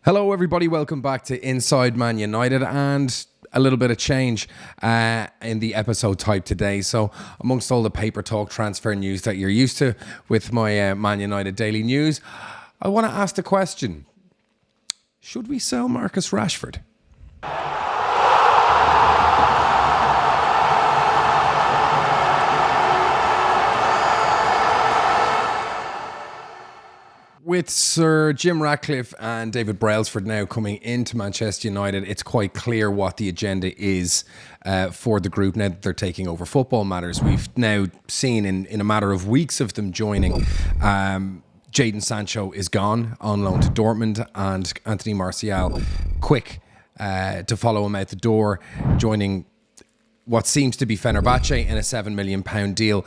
Hello everybody, welcome back to Inside Man United, and a little bit of change in the episode type today. So amongst all the paper talk transfer news that you're used to with my Man United daily news, I want to ask the question, should we sell Marcus Rashford? With Sir Jim Ratcliffe and David Brailsford now coming into Manchester United, it's quite clear what the agenda is for the group now that they're taking over football matters. We've now seen in a matter of weeks of them joining, Jadon Sancho is gone on loan to Dortmund, and Anthony Martial quick to follow him out the door, joining what seems to be Fenerbahce in a £7 million deal.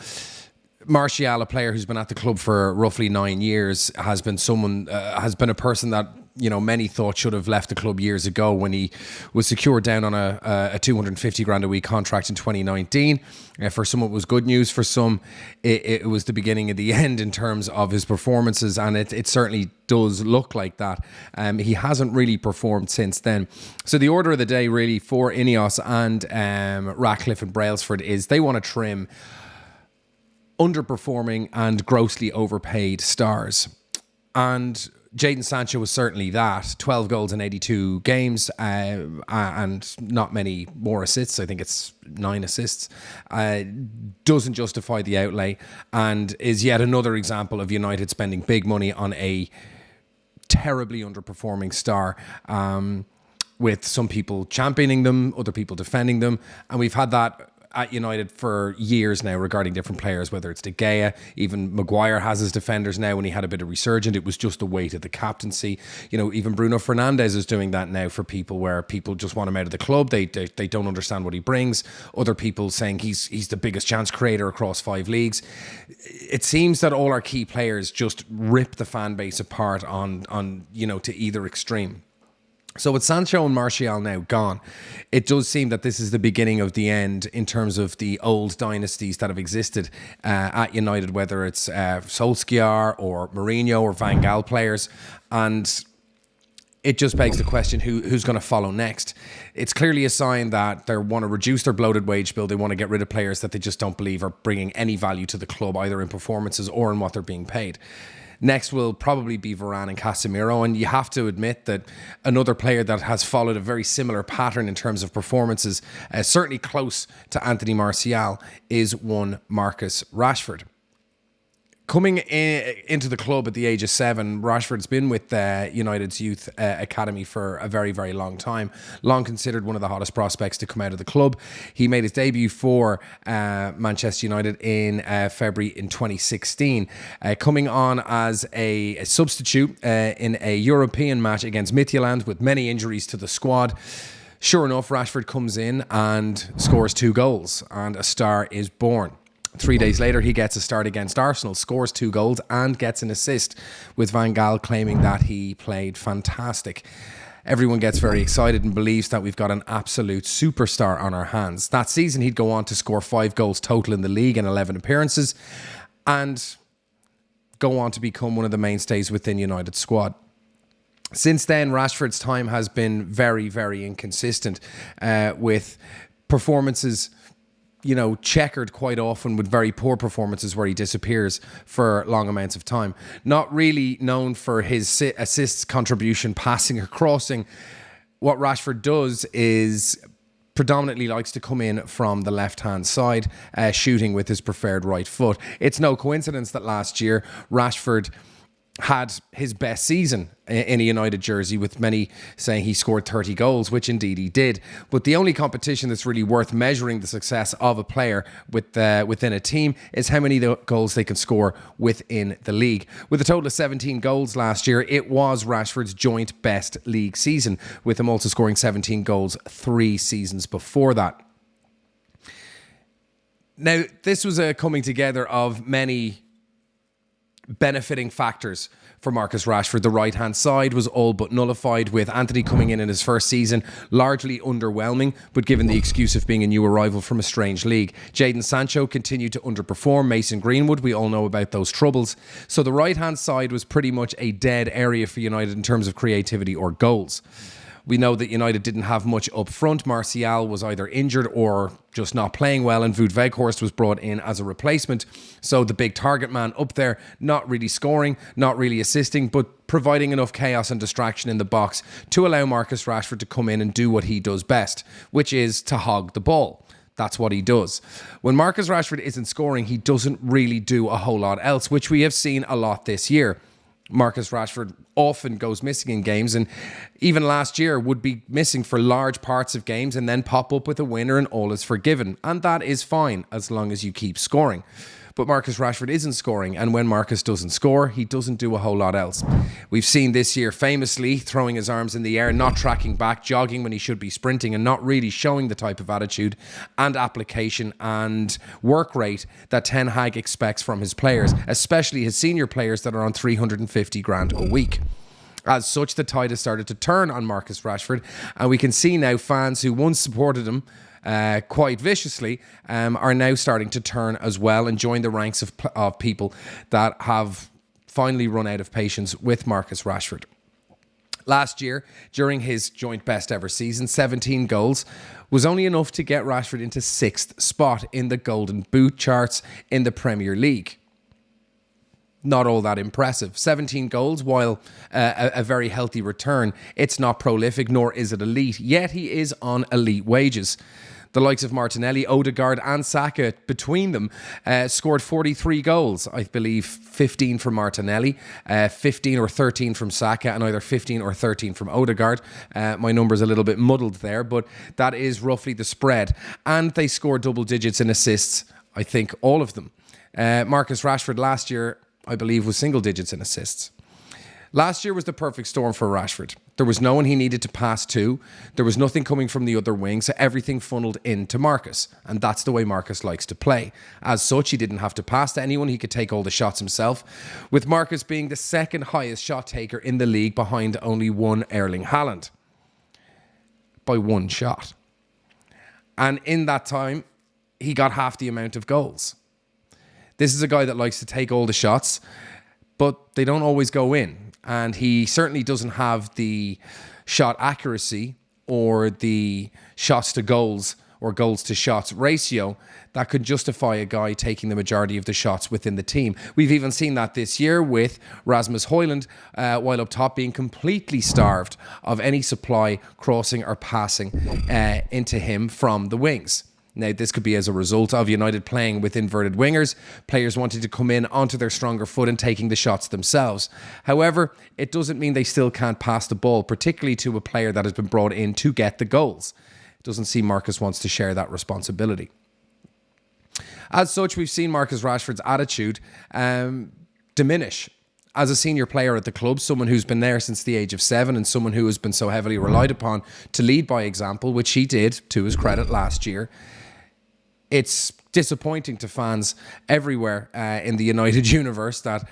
Martial, a player who's been at the club for roughly 9 years, has been a person that, you know, many thought should have left the club years ago when he was secured down on a 250 grand a week contract in 2019. For some, it was good news. For some, it was the beginning of the end in terms of his performances, and it certainly does look like that. He hasn't really performed since then. So the order of the day really for INEOS and Ratcliffe and Brailsford is they want to trim underperforming and grossly overpaid stars. And Jadon Sancho was certainly that. 12 goals in 82 games and not many more assists. I think it's 9 assists. Doesn't justify the outlay and is yet another example of United spending big money on a terribly underperforming star, with some people championing them, other people defending them. And we've had that at United for years now regarding different players, whether it's De Gea, even Maguire has his defenders now. When he had a bit of resurgence, it was just a weight of the captaincy. You know, even Bruno Fernandes is doing that now for people, where people just want him out of the club. They don't understand what he brings. Other people saying he's the biggest chance creator across 5 leagues. It seems that all our key players just rip the fan base apart on you know, to either extreme. So with Sancho and Martial now gone, it does seem that this is the beginning of the end in terms of the old dynasties that have existed at United, whether it's Solskjaer or Mourinho or Van Gaal players. And it just begs the question, who's going to follow next? It's clearly a sign that they want to reduce their bloated wage bill. They want to get rid of players that they just don't believe are bringing any value to the club, either in performances or in what they're being paid. Next will probably be Varane and Casemiro, and you have to admit that another player that has followed a very similar pattern in terms of performances, certainly close to Anthony Martial, is one Marcus Rashford. Coming into the club at the age of 7, Rashford's been with United's youth academy for a very, very long time. Long considered one of the hottest prospects to come out of the club. He made his debut for Manchester United in February in 2016, coming on as a substitute in a European match against Midtjylland with many injuries to the squad. Sure enough, Rashford comes in and scores 2 goals, and a star is born. 3 days later, he gets a start against Arsenal, scores 2 goals and gets an assist, with Van Gaal claiming that he played fantastic. Everyone gets very excited and believes that we've got an absolute superstar on our hands. That season, he'd go on to score 5 goals total in the league in 11 appearances and go on to become one of the mainstays within United's squad. Since then, Rashford's time has been very, very inconsistent, with performances, you know, checkered quite often with very poor performances where he disappears for long amounts of time. Not really known for his assists, contribution, passing or crossing. What Rashford does is predominantly likes to come in from the left-hand side, shooting with his preferred right foot. It's no coincidence that last year Rashford had his best season in a United jersey, with many saying he scored 30 goals, which indeed he did. But the only competition that's really worth measuring the success of a player within a team is how many goals they can score within the league. With a total of 17 goals last year, it was Rashford's joint best league season, with him also scoring 17 goals 3 seasons before that. Now, this was a coming together of many benefiting factors for Marcus Rashford. The right-hand side was all but nullified, with Antony coming in his first season, largely underwhelming, but given the excuse of being a new arrival from a strange league. Jadon Sancho continued to underperform. Mason Greenwood, we all know about those troubles. So the right-hand side was pretty much a dead area for United in terms of creativity or goals. We know that United didn't have much up front. Martial was either injured or just not playing well, and Wout Weghorst was brought in as a replacement. So the big target man up there, not really scoring, not really assisting, but providing enough chaos and distraction in the box to allow Marcus Rashford to come in and do what he does best, which is to hog the ball. That's what he does. When Marcus Rashford isn't scoring, he doesn't really do a whole lot else, which we have seen a lot this year. Marcus Rashford often goes missing in games, and even last year would be missing for large parts of games and then pop up with a winner and all is forgiven. And that is fine as long as you keep scoring. But Marcus Rashford isn't scoring, and when Marcus doesn't score, he doesn't do a whole lot else. We've seen this year famously throwing his arms in the air, not tracking back, jogging when he should be sprinting, and not really showing the type of attitude and application and work rate that Ten Hag expects from his players, especially his senior players that are on 350 grand a week. As such, the tide has started to turn on Marcus Rashford, and we can see now fans who once supported him quite viciously are now starting to turn as well and join the ranks of people that have finally run out of patience with Marcus Rashford. Last year, during his joint best ever season, 17 goals was only enough to get Rashford into 6th spot in the Golden Boot charts in the Premier League. Not all that impressive. 17 goals, while a very healthy return, it's not prolific, nor is it elite, yet he is on elite wages. The likes of Martinelli, Odegaard and Saka, between them, scored 43 goals. I believe 15 from Martinelli, 15 or 13 from Saka, and either 15 or 13 from Odegaard. My number's a little bit muddled there, but that is roughly the spread. And they scored double digits in assists, I think all of them. Marcus Rashford last year, I believe, was single digits in assists. Last year was the perfect storm for Rashford. There was no one he needed to pass to. There was nothing coming from the other wing, so everything funneled into Marcus. And that's the way Marcus likes to play. As such, he didn't have to pass to anyone. He could take all the shots himself, with Marcus being the second highest shot taker in the league behind only one Erling Haaland. By one shot. And in that time, he got half the amount of goals. This is a guy that likes to take all the shots, but they don't always go in. And he certainly doesn't have the shot accuracy or the shots to goals or goals to shots ratio that could justify a guy taking the majority of the shots within the team. We've even seen that this year with Rasmus Højlund, while up top, being completely starved of any supply, crossing or passing into him from the wings. Now, this could be as a result of United playing with inverted wingers, players wanting to come in onto their stronger foot and taking the shots themselves. However, it doesn't mean they still can't pass the ball, particularly to a player that has been brought in to get the goals. It doesn't seem Marcus wants to share that responsibility. As such, we've seen Marcus Rashford's attitude diminish. As a senior player at the club, someone who's been there since the age of 7 and someone who has been so heavily relied upon to lead by example, which he did to his credit last year, it's disappointing to fans everywhere in the United universe that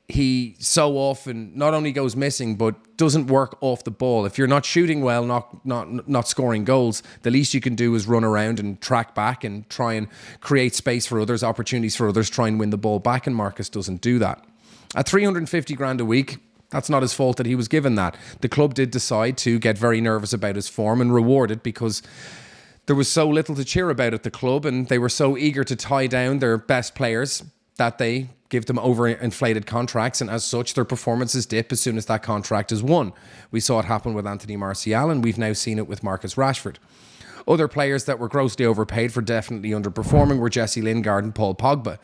he so often not only goes missing but doesn't work off the ball. If you're not shooting well, not scoring goals, the least you can do is run around and track back and try and create space for others, opportunities for others, try and win the ball back, and Marcus doesn't do that. At 350 grand a week, that's not his fault that he was given that. The club did decide to get very nervous about his form and reward it because there was so little to cheer about at the club, and they were so eager to tie down their best players that they give them overinflated contracts, and as such, their performances dip as soon as that contract is won. We saw it happen with Sancho Martial, and we've now seen it with Marcus Rashford. Other players that were grossly overpaid for definitely underperforming were Jesse Lingard and Paul Pogba.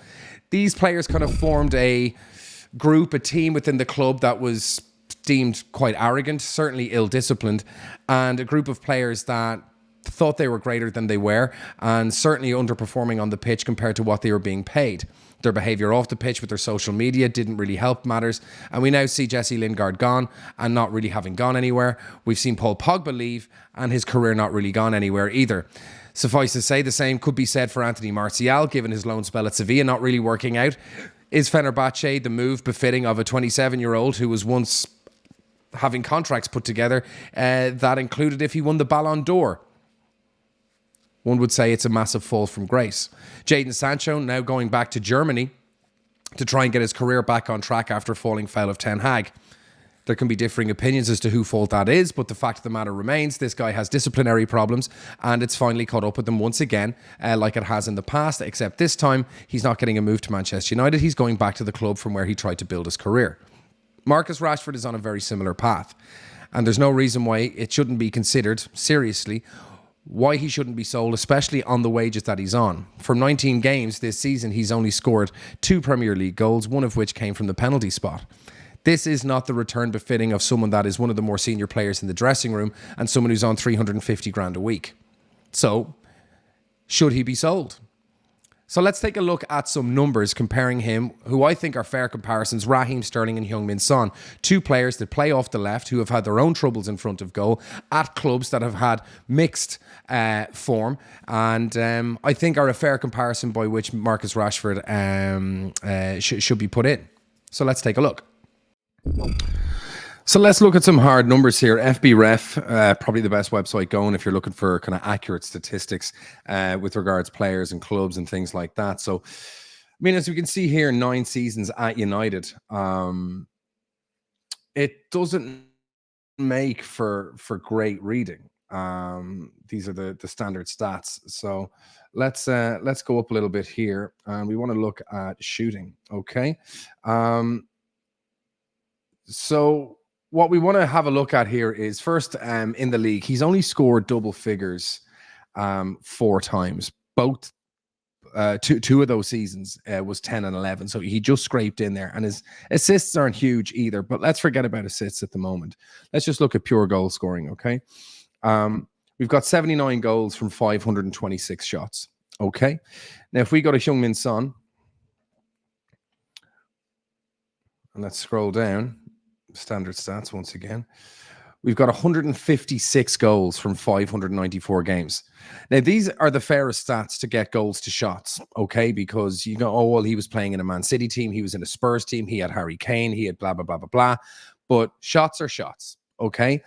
These players kind of formed a group, a team within the club that was deemed quite arrogant, certainly ill-disciplined, and a group of players that thought they were greater than they were, and certainly underperforming on the pitch compared to what they were being paid. Their behaviour off the pitch with their social media didn't really help matters, and we now see Jesse Lingard gone and not really having gone anywhere. We've seen Paul Pogba leave and his career not really gone anywhere either. Suffice to say, the same could be said for Sancho Martial, given his loan spell at Sevilla not really working out. Is Fenerbahce the move befitting of a 27-year-old who was once having contracts put together that included if he won the Ballon d'Or? One would say it's a massive fall from grace. Jadon Sancho now going back to Germany to try and get his career back on track after falling foul of Ten Hag. There can be differing opinions as to whose fault that is, but the fact of the matter remains, this guy has disciplinary problems, and it's finally caught up with him once again, like it has in the past, except this time, he's not getting a move to Manchester United. He's going back to the club from where he tried to build his career. Marcus Rashford is on a very similar path, and there's no reason why it shouldn't be considered seriously why he shouldn't be sold, especially on the wages that he's on. From 19 games this season, he's only scored 2 Premier League goals, one of which came from the penalty spot. This is not the return befitting of someone that is one of the more senior players in the dressing room and someone who's on 350 grand a week. So, should he be sold? So let's take a look at some numbers comparing him, who I think are fair comparisons, Raheem Sterling and Heung-min Son. 2 players that play off the left who have had their own troubles in front of goal at clubs that have had mixed form, and I think are a fair comparison by which Marcus Rashford should be put in. So let's take a look. So let's look at some hard numbers here. FBref, probably the best website going if you're looking for kind of accurate statistics with regards players and clubs and things like that. So, I mean, as we can see here, 9 seasons at United. It doesn't make for great reading. These are the standard stats. So let's go up a little bit here, and we want to look at shooting. Okay. So what we want to have a look at here is first in the league, he's only scored double figures 4 times. Both two of those seasons was 10 and 11. So he just scraped in there, and his assists aren't huge either, but let's forget about assists at the moment. Let's just look at pure goal scoring. Okay. We've got 79 goals from 526 shots. Okay. Now, if we go to Heung-min Son, and let's scroll down, standard stats once again, we've got 156 goals from 594 games. Now, these are the fairest stats to get goals to shots, okay? Because you go, oh, well, he was playing in a Man City team, he was in a Spurs team, he had Harry Kane, he had blah, blah, blah, blah, blah. But shots are shots, okay?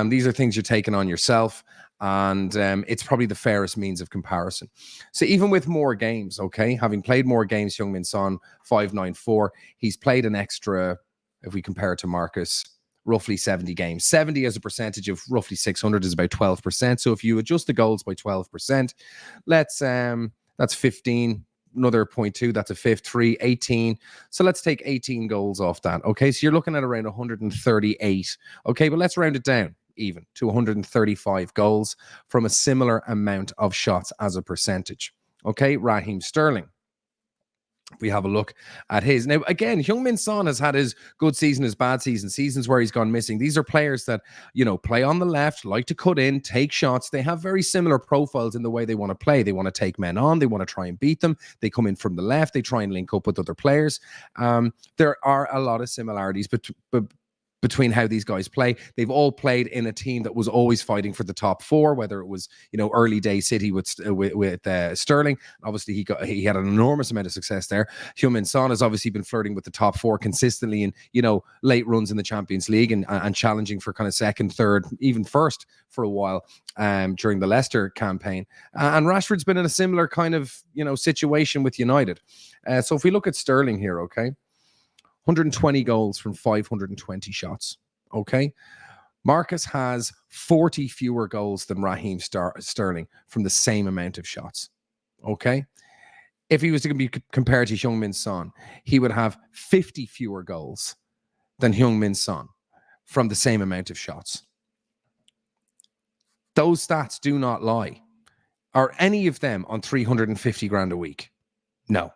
These are things you're taking on yourself, and it's probably the fairest means of comparison. So even with more games, okay, having played more games, Heung-min Son, 594, he's played an extra, if we compare it to Marcus, roughly 70 games. 70 as a percentage of roughly 600 is about 12%. So if you adjust the goals by 12%, that's 15, another 0.2, that's a fifth, 3, 18. So let's take 18 goals off that. Okay, so you're looking at around 138. Okay, but let's round it down even to 135 goals from a similar amount of shots as a percentage. Okay, Raheem Sterling. We have a look at his. Now, again, Heung-min Son has had his good season, his bad season, seasons where he's gone missing. These are players that, you know, play on the left, like to cut in, take shots. They have very similar profiles in the way they want to play. They want to take men on. They want to try and beat them. They come in from the left. They try and link up with other players. There are a lot of similarities between how these guys play. They've all played in a team that was always fighting for the top 4, whether it was, you know, early day City with Sterling. Obviously, he had an enormous amount of success there. Heung-min Son has obviously been flirting with the top 4 consistently in, you know, late runs in the Champions League and challenging for kind of second, third, even first for a while during the Leicester campaign. And Rashford's been in a similar kind of, you know, situation with United. So if we look at Sterling here, okay, 120 goals from 520 shots. Okay. Marcus has 40 fewer goals than Raheem Sterling from the same amount of shots. Okay. If he was to be compared to Heung-min Son, he would have 50 fewer goals than Heung-min Son from the same amount of shots. Those stats do not lie. Are any of them on 350 grand a week? No.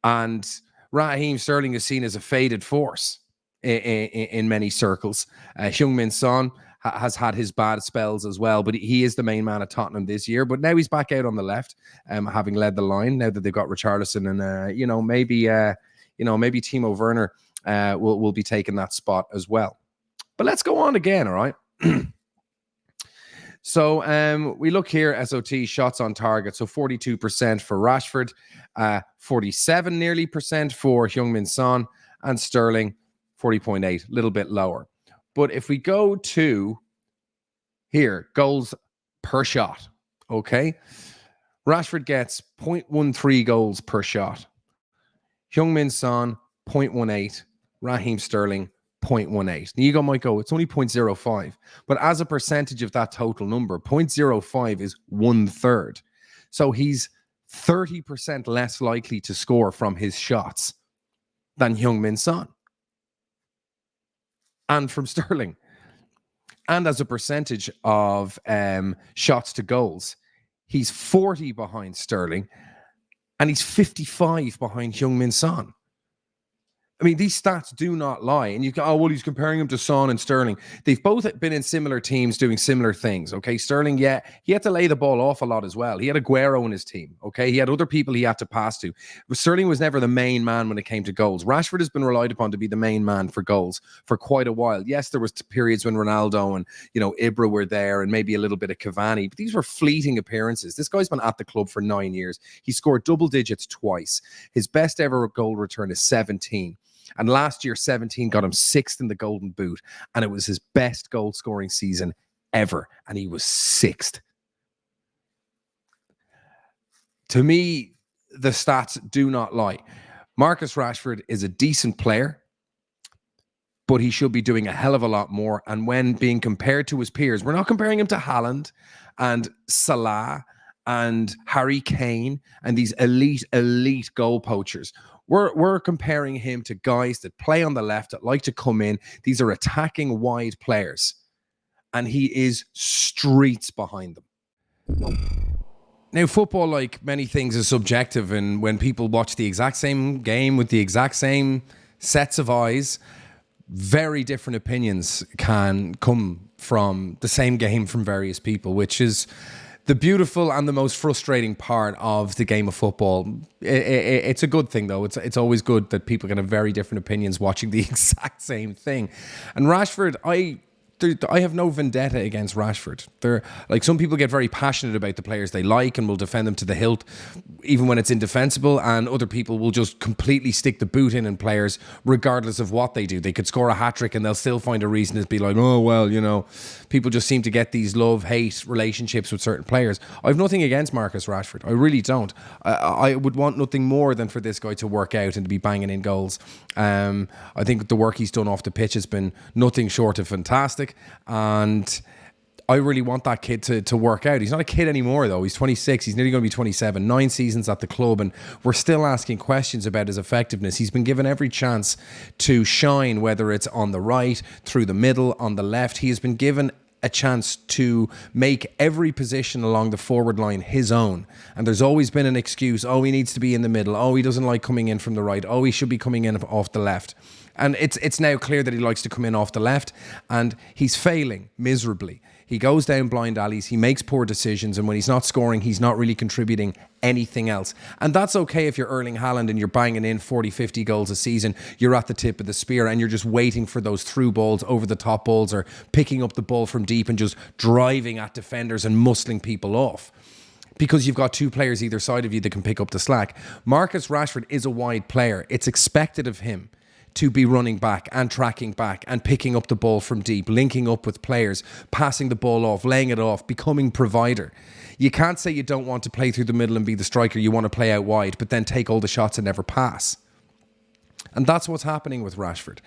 And Raheem Sterling is seen as a faded force in many circles. Heung-min Son has had his bad spells as well, but he is the main man at Tottenham this year. But now he's back out on the left, having led the line. Now that they've got Richarlison, and maybe Timo Werner will be taking that spot as well. But let's go on again, all right. So we look here, SOT, shots on target. So 42% for Rashford, 47 nearly percent for Heung-min Son, and Sterling, 40.8, a little bit lower. But if we go to here, goals per shot, okay? Rashford gets 0.13 goals per shot. Heung-min Son, 0.18. Raheem Sterling, 0.18. Now you might go, it's only 0.05. But as a percentage of that total number, 0.05 is 1/3. So he's 30% less likely to score from his shots than Heung-min Son and from Sterling. And as a percentage of shots to goals, he's 40 behind Sterling and he's 55 behind Heung-min Son. I mean, these stats do not lie. And you go, oh, well, he's comparing him to Son and Sterling. They've both been in similar teams doing similar things, okay? Sterling, yeah, he had to lay the ball off a lot as well. He had Aguero in his team, okay? He had other people he had to pass to. But Sterling was never the main man when it came to goals. Rashford has been relied upon to be the main man for goals for quite a while. Yes, there was periods when Ronaldo and, Ibra were there and maybe a little bit of Cavani, but these were fleeting appearances. This guy's been at the club for 9 years. He scored double digits twice. His best ever goal return is 17. And last year, 17 got him 6th in the Golden Boot. And it was his best goal scoring season ever. And he was 6th. To me, the stats do not lie. Marcus Rashford is a decent player, but he should be doing a hell of a lot more. And when being compared to his peers, we're not comparing him to Haaland and Salah and Harry Kane and these elite goal poachers. We're comparing him to guys that play on the left, that like to come in. These are attacking wide players. And he is streets behind them. Now, football, like many things, is subjective. And when people watch the exact same game with the exact same sets of eyes, very different opinions can come from the same game from various people, which is the beautiful and the most frustrating part of the game of football. It's a good thing, though. It's always good that people can have very different opinions watching the exact same thing. And Rashford, I have no vendetta against Rashford. Like, some people get very passionate about the players they like and will defend them to the hilt, even when it's indefensible. And other people will just completely stick the boot in players, regardless of what they do. They could score a hat-trick and they'll still find a reason to be like, oh, well, people just seem to get these love-hate relationships with certain players. I have nothing against Marcus Rashford. I really don't. I would want nothing more than for this guy to work out and to be banging in goals. I think the work he's done off the pitch has been nothing short of fantastic. And I really want that kid to work out. He's not a kid anymore, though. He's 26. He's nearly going to be 27. 9 seasons at the club, and we're still asking questions about his effectiveness. He's been given every chance to shine, whether it's on the right, through the middle, on the left. He has been given a chance to make every position along the forward line his own. And there's always been an excuse. Oh, he needs to be in the middle. Oh, he doesn't like coming in from the right. Oh, he should be coming in off the left. And it's now clear that he likes to come in off the left, and he's failing miserably. He goes down blind alleys, he makes poor decisions, and when he's not scoring, he's not really contributing anything else. And that's okay if you're Erling Haaland and you're banging in 40, 50 goals a season. You're at the tip of the spear and you're just waiting for those through balls, over the top balls, or picking up the ball from deep and just driving at defenders and muscling people off, because you've got 2 players either side of you that can pick up the slack. Marcus Rashford is a wide player. It's expected of him to be running back and tracking back and picking up the ball from deep, linking up with players, passing the ball off, laying it off, becoming provider. You can't say you don't want to play through the middle and be the striker. You want to play out wide, but then take all the shots and never pass. And that's what's happening with Rashford.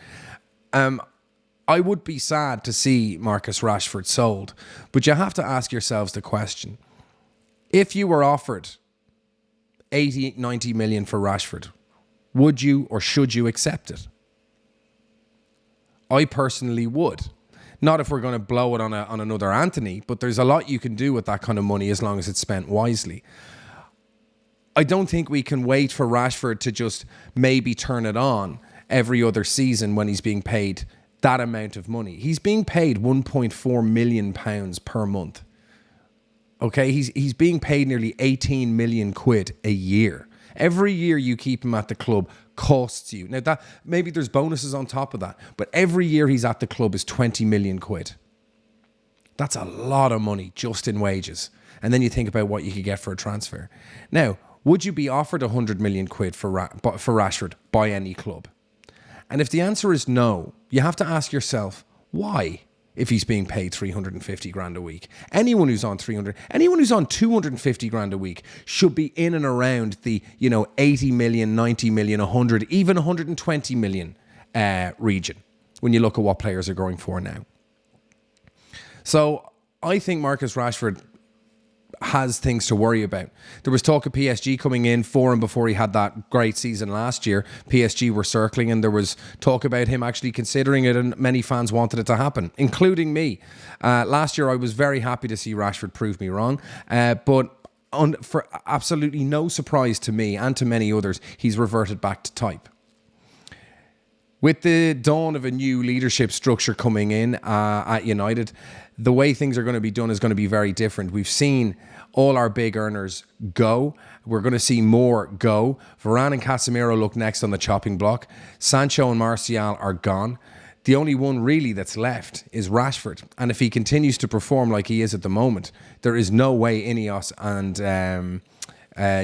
I would be sad to see Marcus Rashford sold, but you have to ask yourselves the question: if you were offered 80, 90 million for Rashford, would you or should you accept it? I personally would. Not if we're going to blow it on another Anthony, but there's a lot you can do with that kind of money as long as it's spent wisely. I don't think we can wait for Rashford to just maybe turn it on every other season when he's being paid that amount of money. He's being paid £1.4 million per month. Okay, he's being paid nearly 18 million quid a year. Every year you keep him at the club costs you. Now, that maybe there's bonuses on top of that, but every year he's at the club is 20 million quid. That's a lot of money just in wages. And then you think about what you could get for a transfer. Now, would you be offered 100 million quid for Rashford by any club? And if the answer is no, you have to ask yourself, why? If he's being paid 350 grand a week. Anyone who's on 250 grand a week should be in and around the, 80 million, 90 million, 100, even 120 million region when you look at what players are going for now. So I think Marcus Rashford has things to worry about. There was talk of PSG coming in for him before he had that great season last year. PSG were circling, and there was talk about him actually considering it, and many fans wanted it to happen, including me. Last year, I was very happy to see Rashford prove me wrong, but for absolutely no surprise to me and to many others, he's reverted back to type. With the dawn of a new leadership structure coming in at United, the way things are going to be done is going to be very different. We've seen all our big earners go. We're going to see more go. Varane and Casemiro look next on the chopping block. Sancho and Martial are gone. The only one really that's left is Rashford. And if he continues to perform like he is at the moment, there is no way INEOS and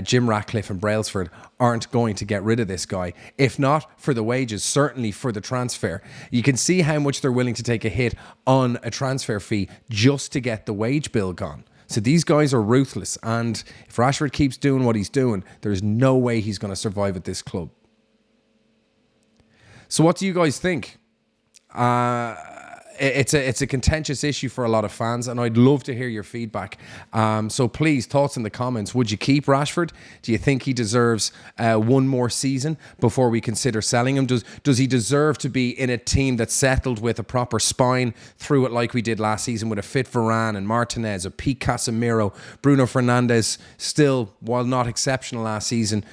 Jim Ratcliffe and Brailsford aren't going to get rid of this guy. If not for the wages, certainly for the transfer. You can see how much they're willing to take a hit on a transfer fee just to get the wage bill gone. So these guys are ruthless. And if Rashford keeps doing what he's doing, there's no way he's going to survive at this club. So what do you guys think? It's a contentious issue for a lot of fans, and I'd love to hear your feedback. So please, thoughts in the comments. Would you keep Rashford? Do you think he deserves one more season before we consider selling him? Does he deserve to be in a team that's settled with a proper spine through it like we did last season with a fit Varane and Martinez, a peak Casemiro, Bruno Fernandes still, while not exceptional last season,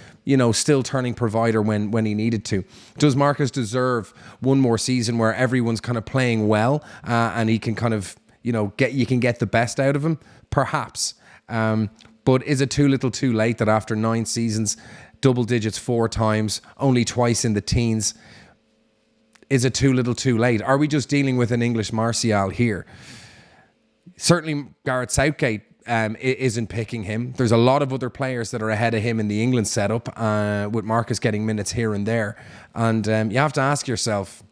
still turning provider when he needed to? Does Marcus deserve one more season where everyone's kind of playing well and he can kind of, you can get the best out of him? Perhaps. But is it too little too late that after 9 seasons, double digits 4 times, only twice in the teens, is it too little too late? Are we just dealing with an English Martial here? Certainly Gareth Southgate isn't picking him. There's a lot of other players that are ahead of him in the England setup, with Marcus getting minutes here and there. And you have to ask yourself,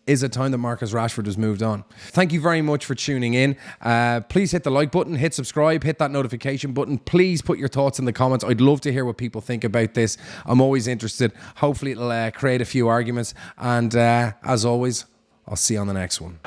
is it time that Marcus Rashford has moved on? Thank you very much for tuning in. Please hit the like button, hit subscribe, hit that notification button. Please put your thoughts in the comments. I'd love to hear what people think about this. I'm always interested. Hopefully it'll create a few arguments. And as always, I'll see you on the next one.